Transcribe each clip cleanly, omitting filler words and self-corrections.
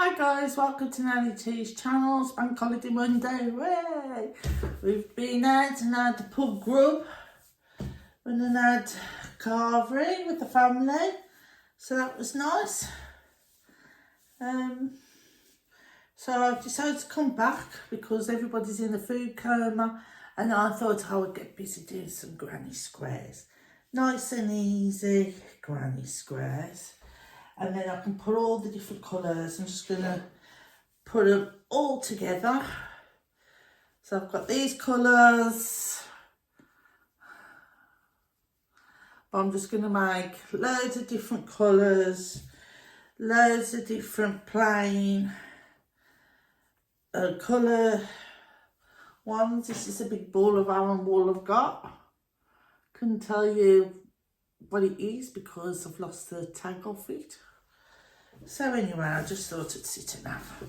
Hi guys, welcome to NannyT's channel. It's Bank Holiday Monday. Way! We've been out and had the pub grub and then had carvery with the family, so that was nice. So I've decided to come back because everybody's in the food coma, and I thought I would get busy doing some granny squares. Nice and easy granny squares. And then I can put all the different colours. I'm just going to put them all together. So I've got these colours. But I'm just going to make loads of different colours. Loads of different plain colour ones. This is a big ball of Allen wool I've got. Couldn't tell you what it is because I've lost the tag off it. So anyway, I just thought I'd sit and have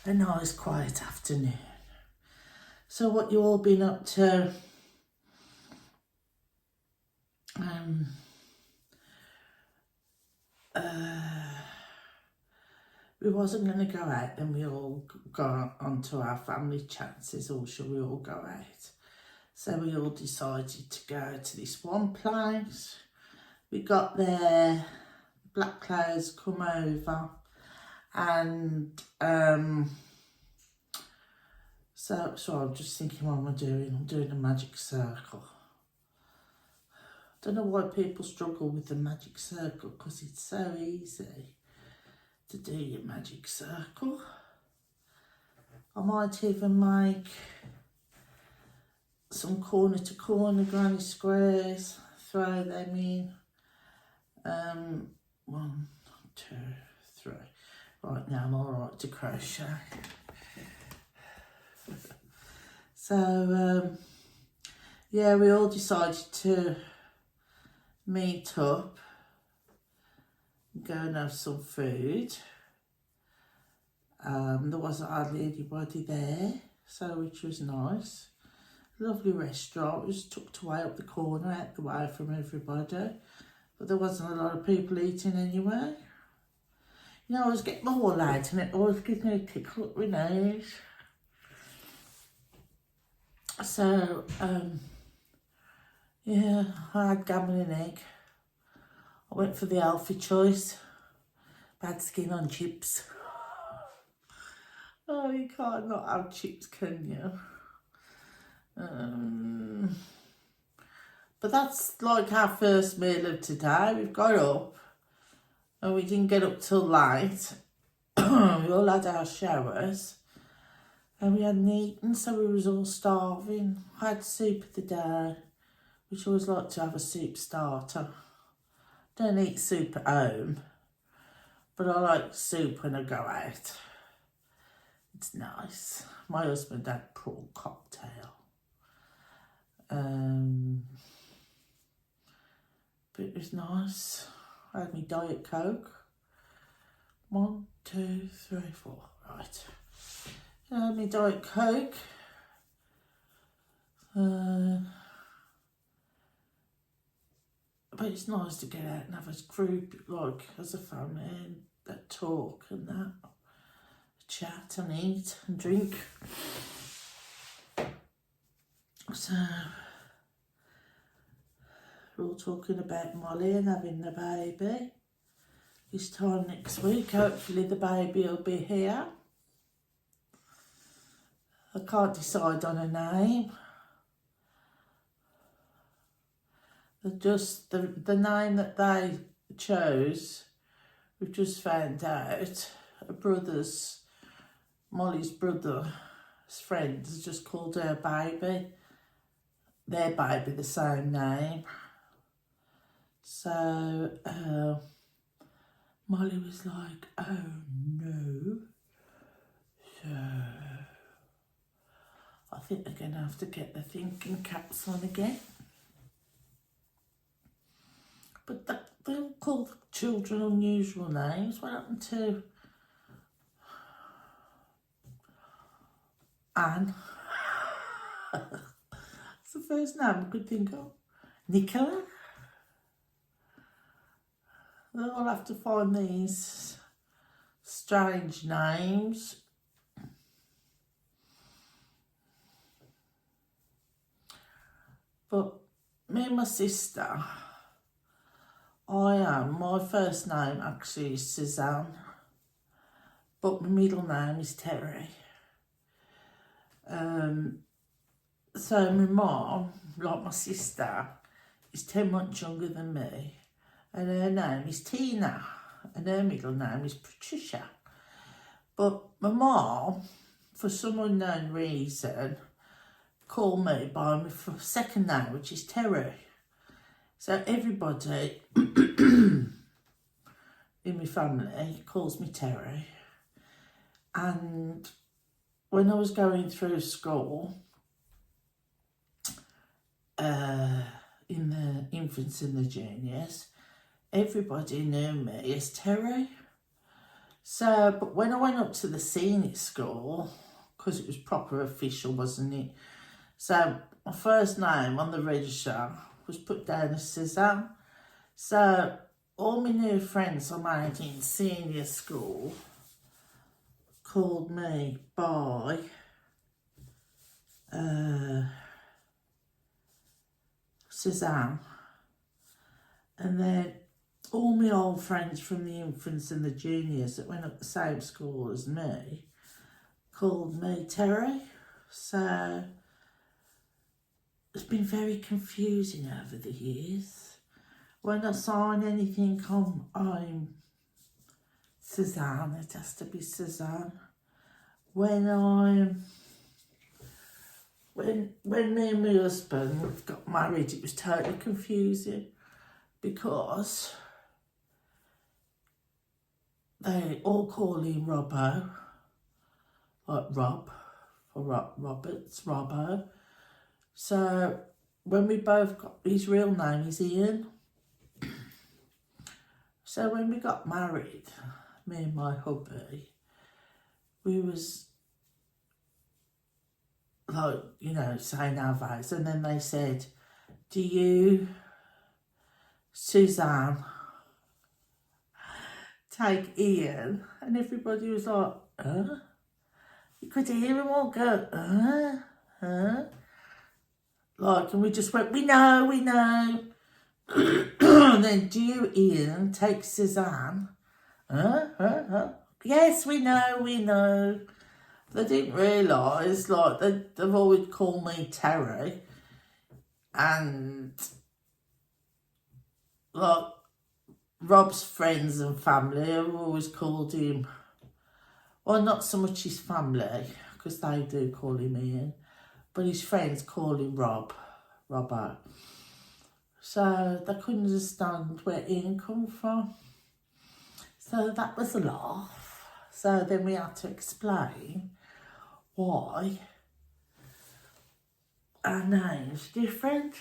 a nice quiet afternoon. So what you all been up to? We wasn't going to go out, then we all got onto our family chances, or shall we all go out? So we all decided to go to this one place. We got there, black clouds come over, and so I'm just thinking, what am I doing? I'm doing a magic circle. Don't know why people struggle with the magic circle, because it's so easy to do your magic circle. I might even make some corner to corner granny squares, throw them in. 1, 2, 3. Right, now I'm all right to crochet. So yeah, we all decided to meet up and go and have some food. There wasn't hardly anybody there, so which was nice. Lovely restaurant. It was tucked away up the corner, out the way from everybody. But there wasn't a lot of people eating anyway. You know, I was getting my wool out and it always gives me a tickle up my nose. So, yeah, I had gammon and egg. I went for the healthy choice. Bad skin on chips. Oh, you can't not have chips, can you? But that's like our first meal of today. We've got up and we didn't get up till late. We all had our showers and we hadn't eaten, so we was all starving. I had soup of the day, which I always like to have a soup starter. Don't eat soup at home, but I like soup when I go out. It's nice. My husband had prawn cocktail. But it was nice. I had my Diet Coke. 1, 2, 3, 4. Right. I had my Diet Coke. But it's nice to get out and have a group, like, as a family, and that talk and that. Chat and eat and drink. So we're all talking about Molly and having the baby. This time next week, hopefully the baby will be here. I can't decide on a name. Just the name that they chose, we've just found out. Molly's brother's friend has just called their baby the same name. So Molly was like, oh no. So I think they're going to have to get the thinking caps on again. But they all call the children unusual names. What happened to Anne? That's the first name I could think of. Nicola? I'll have to find these strange names. But me and my sister, my first name actually is Suzanne, but my middle name is Terry. So my mom, like my sister, is 10 months younger than me, and her name is Tina, and her middle name is Patricia. But my mom, for some unknown reason, called me by my second name, which is Terry. So everybody in my family calls me Terry. And when I was going through school, in the infants and the juniors, everybody knew me as Terry. So, but when I went up to the senior school, because it was proper official, wasn't it? So my first name on the register was put down as Suzanne. So all my new friends I made in senior school called me by Suzanne. And then all my old friends from the infants and the juniors that went up the same school as me called me Terry. So it's been very confusing over the years. When I sign anything, I'm Suzanne. It has to be Suzanne. When me and my husband got married, it was totally confusing because they all call him Robbo, like Rob, for Roberts, Robbo. So when we both got, his real name is Ian. So when we got married, me and my hubby, we was like, you know, saying our vows, and then they said, do you, Suzanne, take Ian? And everybody was like, you could hear them all go, like, and we just went, we know. And then, do you, Ian, take Suzanne? Yes, we know. They didn't realise, like, they've always called me Terry. And, like, Rob's friends and family have always called him, well, not so much his family, because they do call him Ian, but his friends call him Robbo. So they couldn't understand where Ian come from. So that was a laugh. So then we had to explain why our name's different.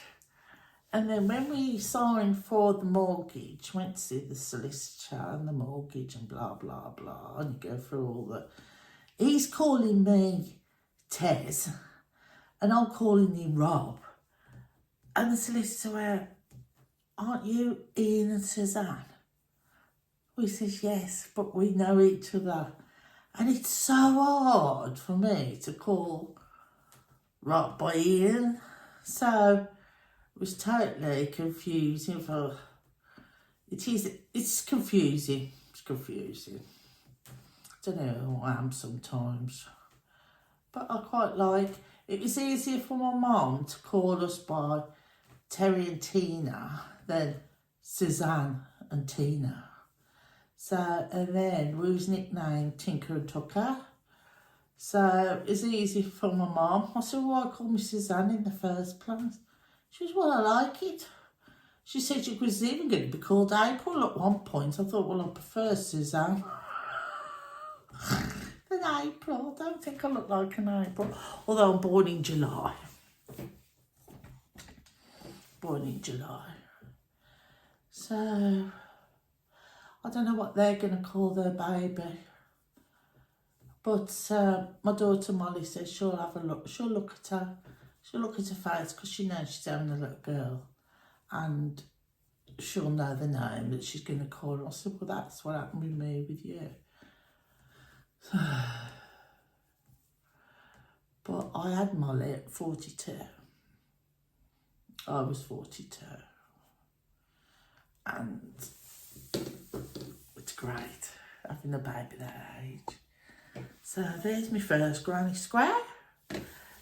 And then when we signed for the mortgage, went to see the solicitor and the mortgage and blah, blah, blah, and go through all that. He's calling me Tez and I'm calling him Rob. And the solicitor went, aren't you Ian and Suzanne? We says, yes, but we know each other. And it's so hard for me to call Rob by Ian. So it was totally confusing for, it's confusing. It's confusing. I don't know who I am sometimes. But I quite like, it was easier for my mum to call us by Terry and Tina than Suzanne and Tina. So, and then we was nicknamed Tinker and Tucker. So it's easy for my mum. I said, why call me Suzanne in the first place? She was, well, I like it. She said she was even going to be called April at one point. I thought, well, I prefer Suzanne than April. I don't think I look like an April. Although I'm born in July. So I don't know what they're going to call their baby. But my daughter Molly says she'll have a look. She'll look at her face because she knows she's having a little girl. And she'll know the name that she's going to call her. I said, well, that's what happened with me, with you. I had Molly at 42. I was 42. And it's great having a baby that age. So there's my first granny square.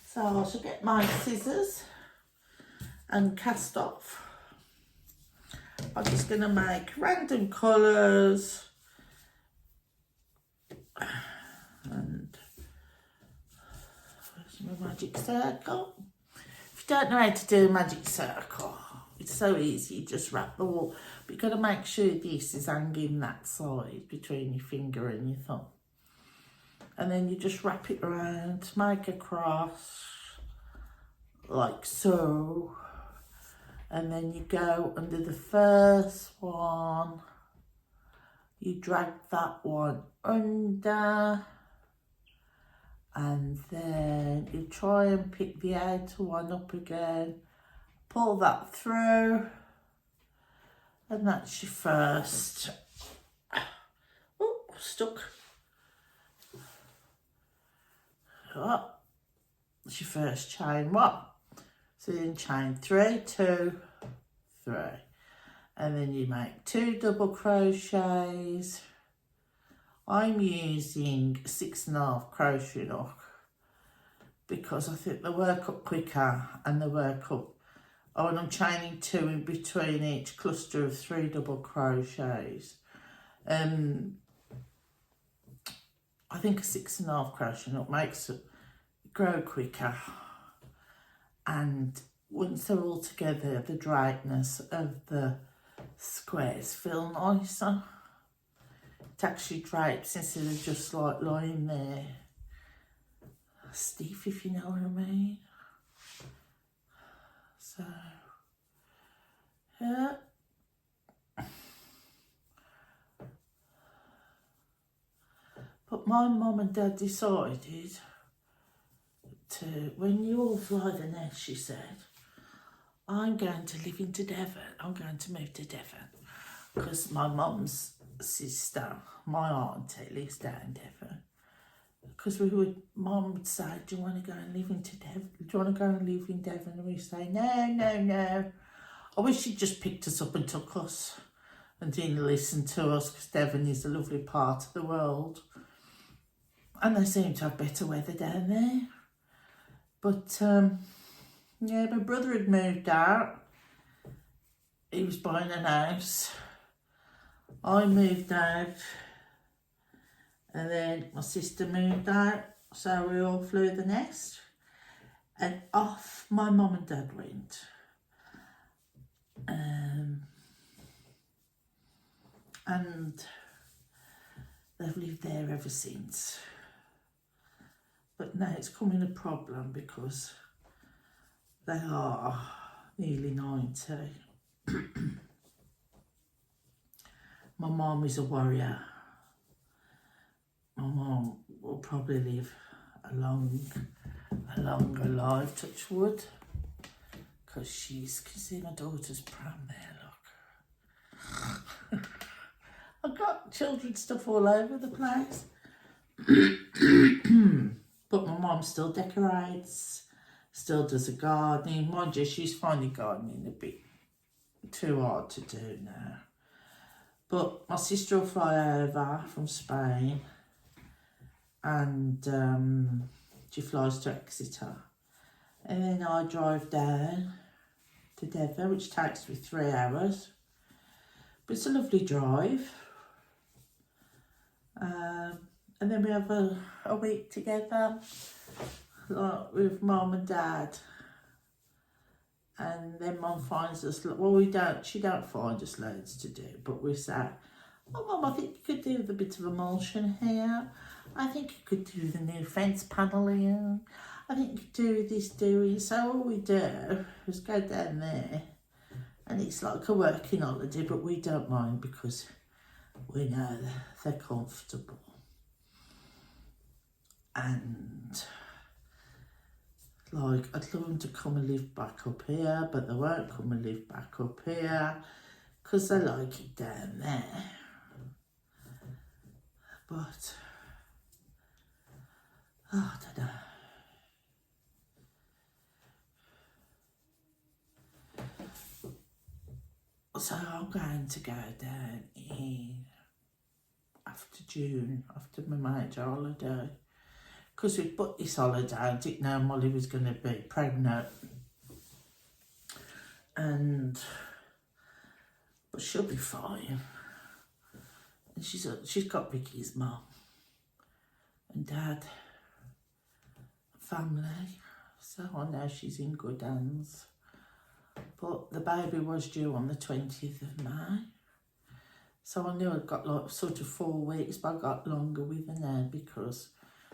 So I shall get my scissors and cast off. I'm just going to make random colours. And where's my magic circle? If you don't know how to do a magic circle, it's so easy. You just wrap the wall. But you've got to make sure this is hanging that side between your finger and your thumb. And then you just wrap it around, make a cross, like so. And then you go under the first one. You drag that one under. And then you try and pick the outer one up again. Pull that through. And that's your first. Oh, stuck. Oh, that's your first chain one. So then chain 3, 2, 3. And then you make 2 double crochets. I'm using 6.5 crochet hook because I think they work up quicker and they work up. Oh, and I'm chaining 2 in between each cluster of 3 double crochets. I think a 6.5 crochet hook makes it grow quicker, and once they're all together, the draggness of the squares feel nicer. It actually drapes instead of just like lying there stiff, if you know what I mean. So, yeah. But my mum and dad decided to, when you all fly the nest, she said, I'm going to live into Devon. I'm going to move to Devon. Because my mum's sister, my auntie, lives down in Devon. Because Mum would say, do you want to go and live into Devon? Do you want to go and live in Devon? And we say, no, no, no. I wish she'd just picked us up and took us and didn't listen to us, because Devon is a lovely part of the world. And they seem to have better weather down there. But, yeah, my brother had moved out. He was buying an house. I moved out. And then my sister moved out. So we all flew the nest. And off my mum and dad went. And they've lived there ever since. But now it's coming a problem because they are nearly 90. My mum is a warrior. My mum will probably live a longer life, touch wood. Because you can see my daughter's pram there, look. I've got children's stuff all over the place. But my mum still decorates, still does a gardening. Mind you, she's finding gardening a bit too hard to do now. But my sister will fly over from Spain, and she flies to Exeter. And then I drive down to Devon, which takes me 3 hours. But it's a lovely drive. And then we have a week together, like with Mum and Dad. And then Mum finds us, well, she don't find us loads to do, but we say, oh Mum, I think you could do with a bit of emulsion here. I think you could do the new fence paneling. I think you could do this, doing. So all we do is go down there, and it's like a working holiday, but we don't mind because we know they're comfortable. And like, I'd love them to come and live back up here, but they won't come and live back up here because they like it down there. But, oh, I don't know. So I'm going to go down in after June, after my major holiday. Because we booked this holiday, I didn't know Molly was going to be pregnant. But she'll be fine. And she's got Vicky's mum and dad, family. So I know she's in good hands. But the baby was due on the 20th of May. So I knew I'd got like sort of 4 weeks, but I got longer with her now because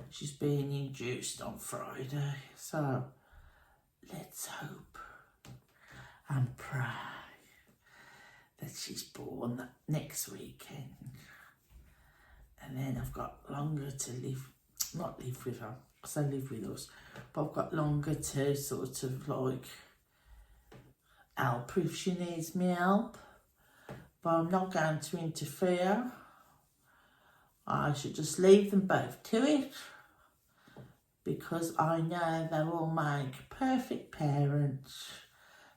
she's being induced on Friday. So let's hope and pray that she's born next weekend. And then I've got longer to live, not live with her, because I live with us, but I've got longer to sort of like help if she needs me help. But I'm not going to interfere. I should just leave them both to it, because I know they will make perfect parents.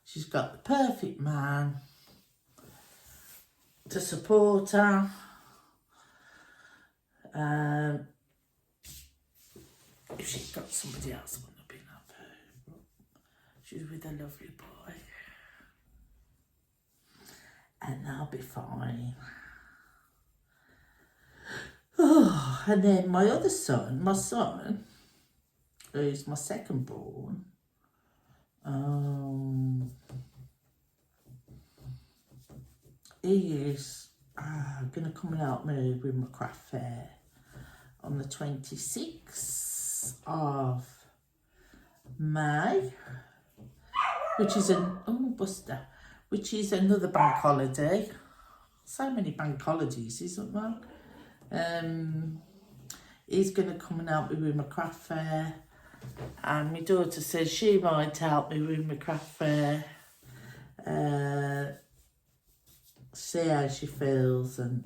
She's got the perfect man to support her. If she's got somebody else, I wouldn't have been happy. She's with a lovely boy. And I'll be fine. Oh, and then my other son, who's my second born, he is going to come and help me with my craft fair on the 26th of May, which is which is another bank holiday. So many bank holidays, isn't there? He's going to come and help me with my craft fair, and my daughter says she might help me with my craft fair, see how she feels, and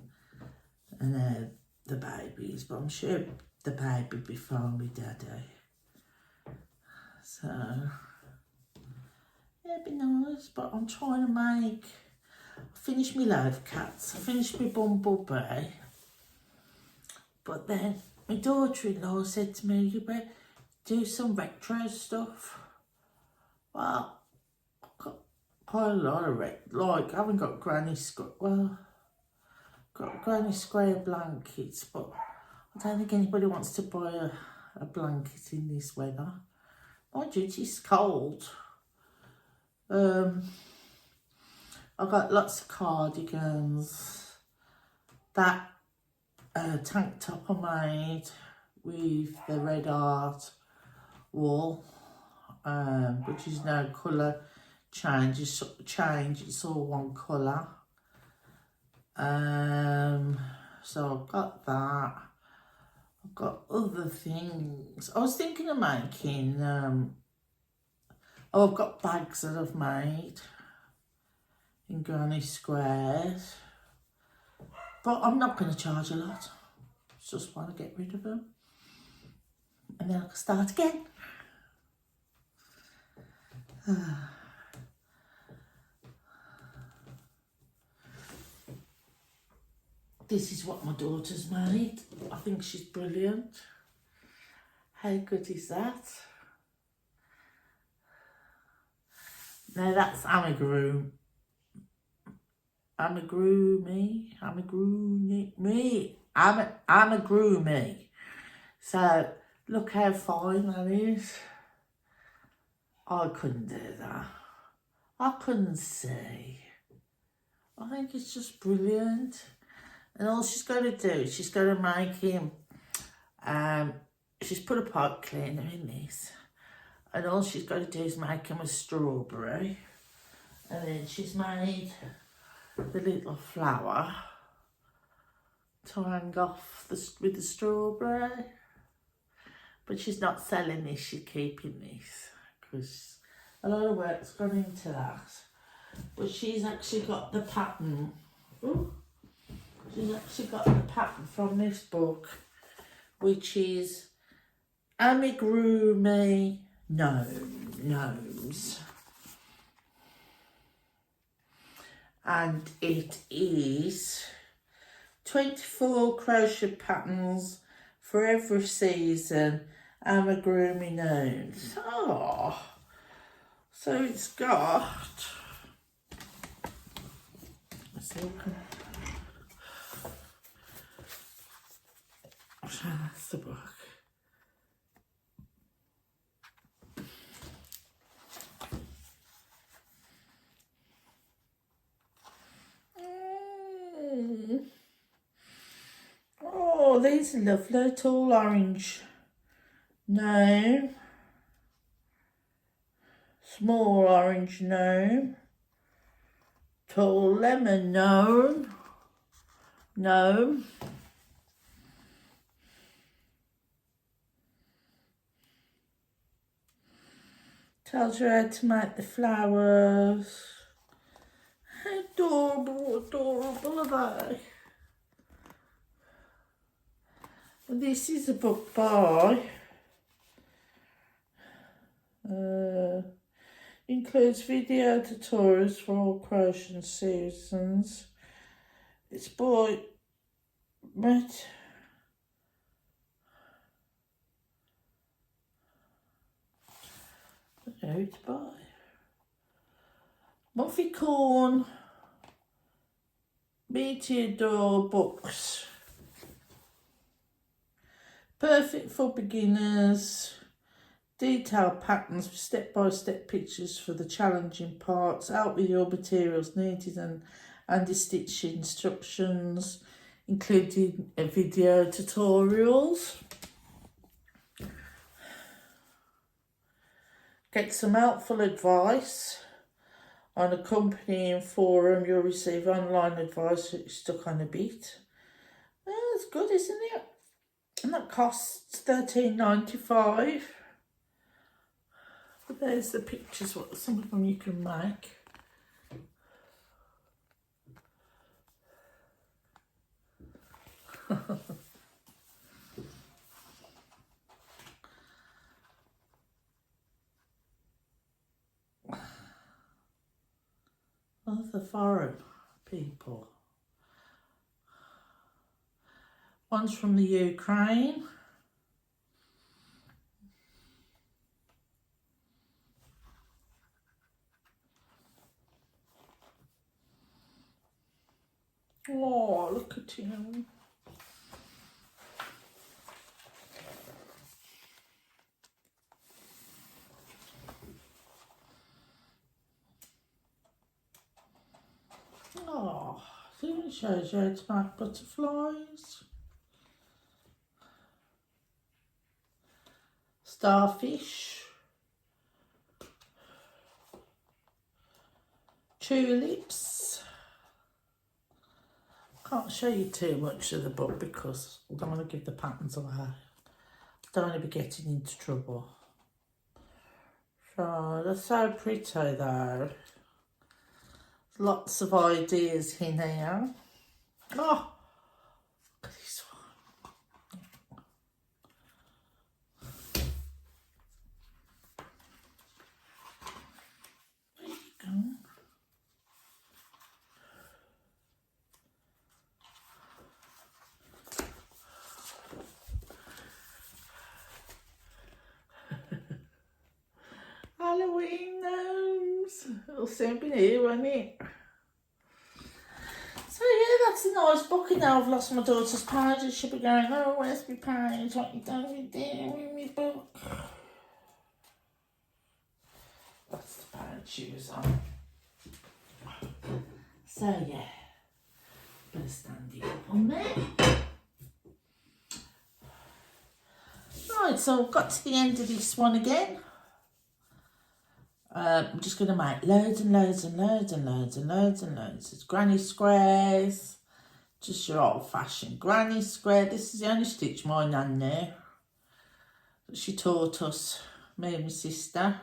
the babies, but I'm sure the baby will be fine with Daddy. So yeah, it'd be nice, but I'm trying to finish my live cats, I finished my bumblebee, but then my daughter-in-law said to me, you better do some retro stuff. Well, I've got quite a lot of I haven't got granny square blankets, but I don't think anybody wants to buy a blanket in this weather. Mind you, it's cold. I've got lots of cardigans. That tank top I made with the red heart wool, which is no colour change, it's all one colour. So I've got that. I've got other things. I was thinking of making, I've got bags that I've made in granny squares, but I'm not going to charge a lot. Just want to get rid of them, and then I can start again. This is what my daughter's made. I think she's brilliant. How good is that? Now that's amigurumi. So look how fine that is. I couldn't do that. I couldn't see. I think it's just brilliant. And all she's got to do is she's got to make him, she's put a pipe cleaner in this. And all she's got to do is make him a strawberry. And then she's made the little flower to hang off with the strawberry. But she's not selling this, she's keeping this, because a lot of work's gone into that. But she's actually got the pattern. Ooh. She's actually got the pattern from this book, which is Amigurumi Gnomes. and it is 24 crochet patterns for every season amigurumi notes. Oh, so it's got, let's see if I can, that's the book. Oh, these are lovely. Tall orange gnome, small orange gnome, tall lemon gnome, tells you how to make the flowers. How adorable are they? And this is a book by, includes video tutorials for all crochet seasons. It's by Matt. I don't know who it's by. Muffy Corn Meteor Books. Perfect for beginners. Detailed patterns with step-by-step pictures for the challenging parts. Out with your materials needed and the stitch instructions, including video tutorials. Get some helpful advice on accompanying forum. You'll receive online advice if you're stuck on a bit. Oh, that's good, isn't it? And that costs $13.95. But there's the pictures, what some of them you can make. Of the foreign people. One's from the Ukraine. Oh, look at him. Oh, see, it shows you how to make butterflies. Starfish. Tulips. Can't show you too much of the book because I don't want to give the patterns away. I don't want to be getting into trouble. So, they're so pretty though. Lots of ideas in here. Oh, look at this one. There you go. Halloween gnomes. It'll soon be here, won't it? So yeah, that's a nice book. And now I've lost my daughter's page. And she'll be going, oh, where's my page? What you done with my book? That's the page she was on. So yeah, better stand it up on there. Right, so I've got to the end of this one again. I'm just going to make loads and loads and loads and loads and loads and loads. It's granny squares, just your old-fashioned granny square. This is the only stitch my nan knew that she taught us, me and my sister.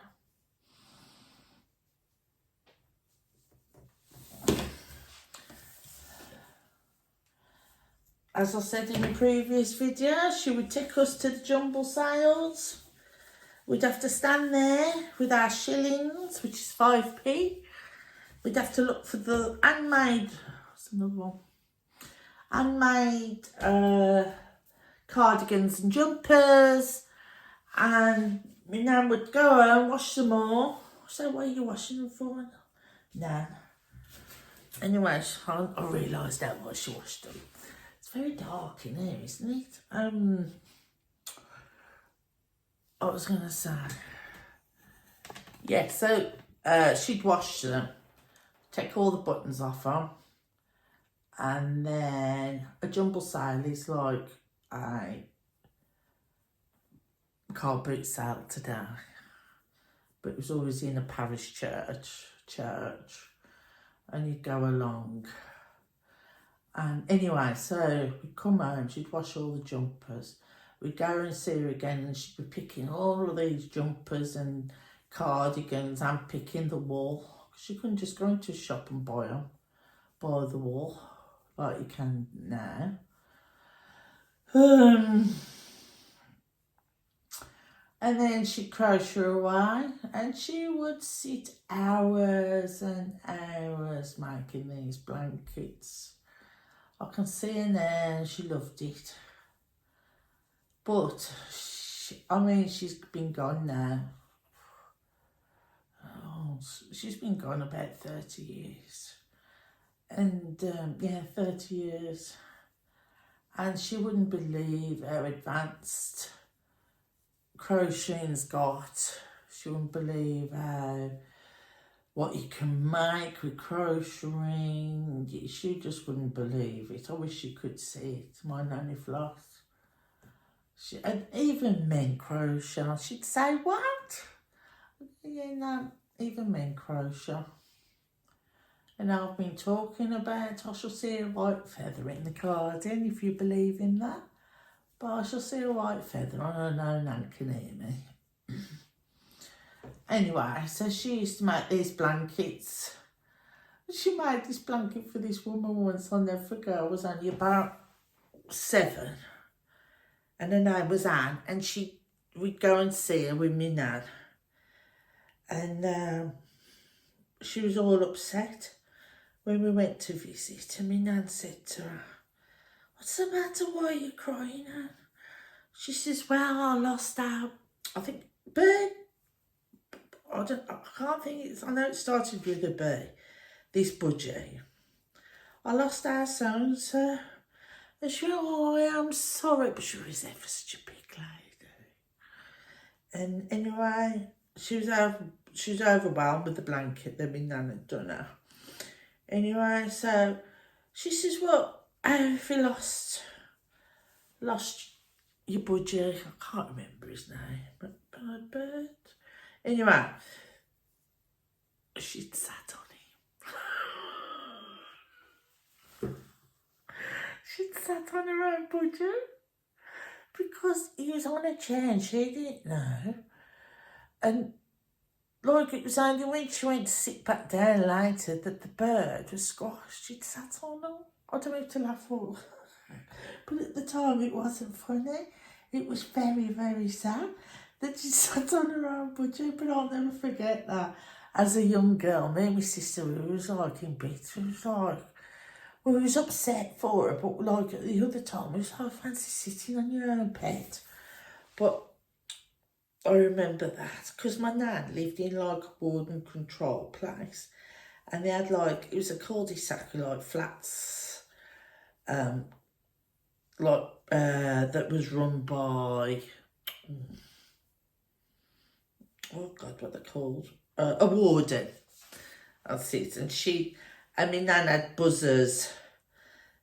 As I said in the previous video, she would take us to the jumble sales. We'd have to stand there with our shillings, which is 5p, we'd have to look for the handmade, what's another one? Handmade cardigans and jumpers, and my nan would go home, wash them all. So what are you washing them for? Nan. Anyway, I realised that why she washed them. It's very dark in here, isn't it? I was going to say, yeah, so she'd wash them, take all the buttons off them, and then a jumble sale is like a car boot sale today, but it was always in a parish church, and you'd go along. And anyway, so we'd come home, she'd wash all the jumpers, we'd go and see her again, and she'd be picking all of these jumpers and cardigans and picking the wool. She couldn't just go into a shop and buy them, buy the wool like you can now. And then she'd crochet away, and she would sit hours and hours making these blankets. I can see her now, she loved it. But, she's been gone now. Oh, she's been gone about 30 years. And, 30 years. And she wouldn't believe how advanced crocheting's got. She wouldn't believe what you can make with crocheting. She just wouldn't believe it. I wish you could see it, my nanny Floss. And even men crochet. She'd say, what? Yeah, no, even men crochet. And I've been talking about, I shall see a white feather in the garden, if you believe in that. But I shall see a white feather. I don't know, Nan can hear me. Anyway, so she used to make these blankets. She made this blanket for this woman once, I'll never forget. I was only about 7. And her name was Anne. And we'd go and see her with me Nan. And she was all upset when we went to visit. And my Nan said to her, what's the matter? Why are you crying, Anne? She says, well, I lost our, I think, bird. I can't think it's, I know it started with a B, this budgie. I lost our so-and-so. And she went, oh, I am sorry, but she was ever such a big lady. And anyway, she was overwhelmed with the blanket that my nan had done her. Anyway, so she says, well, how have you lost your budgie? I can't remember his name, but bird. Anyway, she'd sat on him. She'd sat on her own budgie because he was on a chair and she didn't know. And like it was only when she went to sit back down later that the bird was squashed. She'd sat on him. I don't have to laugh or but at the time it wasn't funny. It was very, very sad that she sat on her own budgie, but I'll never forget that. As a young girl, me and my sister, we was like in bits. We was like, well, we was upset for her, but like at the other time, we was like, fancy sitting on your own pet. But I remember that, because my nan lived in like a boarding control place, and they had like, it was a cul-de-sac, like flats, that was run by, oh God, what they're called? A warden. That's it. And my nan had buzzers.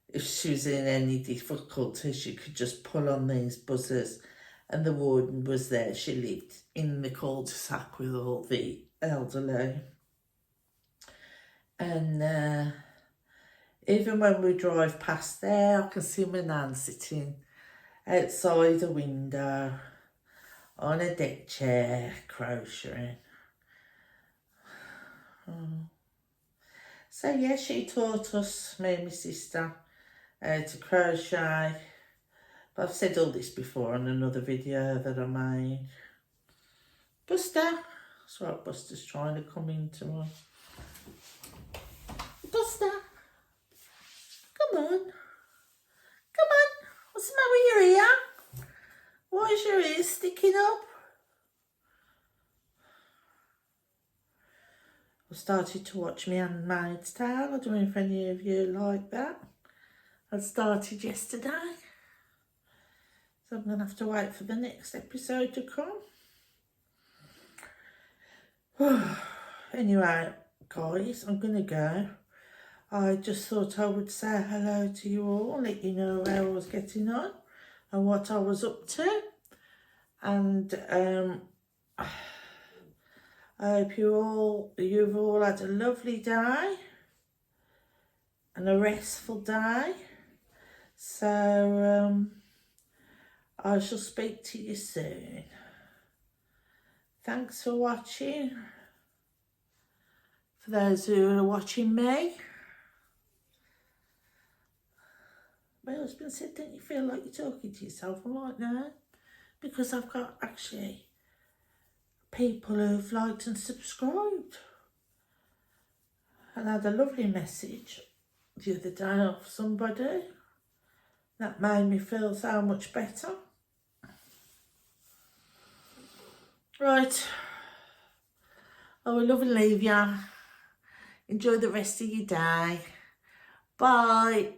If she was in any difficulty, she could just pull on these buzzers. And the warden was there. She lived in the cul-de-sac with all the elderly. And even when we drive past there, I can see my nan sitting outside the window on a deck chair, crocheting. So yeah, she taught us, me and my sister, to crochet. But I've said all this before on another video that I made. Buster, that's right, Buster's trying to come into me. on. Come on. What's the matter with your ear? Why is your ear sticking up? I started to watch my Handmaid's Tale. I don't know if any of you like that. I started yesterday. So I'm going to have to wait for the next episode to come. Anyway, guys, I'm going to go. I just thought I would say hello to you all, let you know how I was getting on and what I was up to. And I hope you've all had a lovely day and a restful day. So I shall speak to you soon. Thanks for watching. For those who are watching me. My husband said, don't you feel like you're talking to yourself? I'm like, no. Because I've got actually people who've liked and subscribed. And I had a lovely message the other day off somebody. That made me feel so much better. Right. I will love and leave you. Enjoy the rest of your day. Bye.